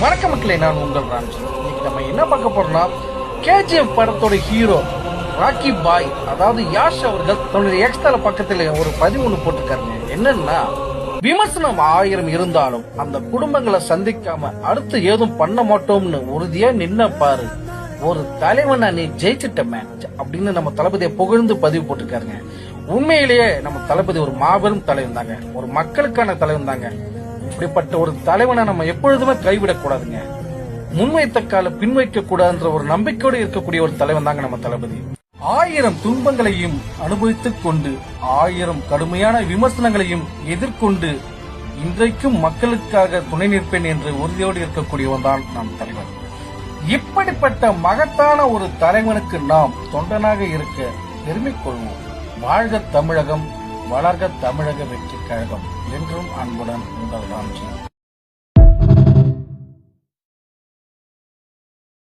வணக்கம் மக்களே, நான் உங்கள் ராம்ஜி. இன்னைக்கு நம்ம என்ன பார்க்க போறோம்னா, கேஜிஎஃப் படத்தோட ஹீரோ ராக்கி பாய், அதாவது யாஷ் அவர்கள் தன்னுடைய எக்ஸ்தல பக்கத்துல ஒரு பதிவு ஒன்று போட்டிருக்காருங்க. என்னன்னா, விமர்சனம் 1000 இருந்தாலும் அந்த குடும்பங்களை சந்திக்காம அடுத்து ஏதும் பண்ண மாட்டோம்னு உறுதியா நின்ன பாரு, ஒரு தலைவனா நீ ஜெயிச்சிட்ட மேட்ச் அப்படின்னு நம்ம தளபதியை புகழ்ந்து பதிவு போட்டிருக்காருங்க. உண்மையிலேயே நம்ம தளபதி ஒரு மாபெரும் தலைவன் தாங்க, ஒரு மக்களுக்கான தலைவன் தாங்க. இப்படிப்பட்ட ஒரு தலைவனை நம்ம எப்பொழுதுமே கைவிடக் கூடாதுங்க. முன்வைத்த கால பின்வைக்க கூடாதுன்ற ஒரு நம்பிக்கையோடு இருக்கக்கூடிய ஒரு தலைவன் தாங்க நம்ம தளபதி. 1000 துன்பங்களையும் அனுபவித்துக் கொண்டு 1000 கடுமையான விமர்சனங்களையும் எதிர்கொண்டு இன்றைக்கும் மக்களுக்காக துணை நிற்பேன் என்று உறுதியோடு இருக்கக்கூடியவன் தான் நம் தலைவன். இப்படிப்பட்ட மகத்தான ஒரு தலைவனுக்கு நாம் தொண்டனாக இருக்க பெருமை கொள்வோம். வாழ்க தமிழகம், வளர்க தமிழக வெற்றி கழகம். என்றும் அன்புடன் உங்கள் ராம்ஜி.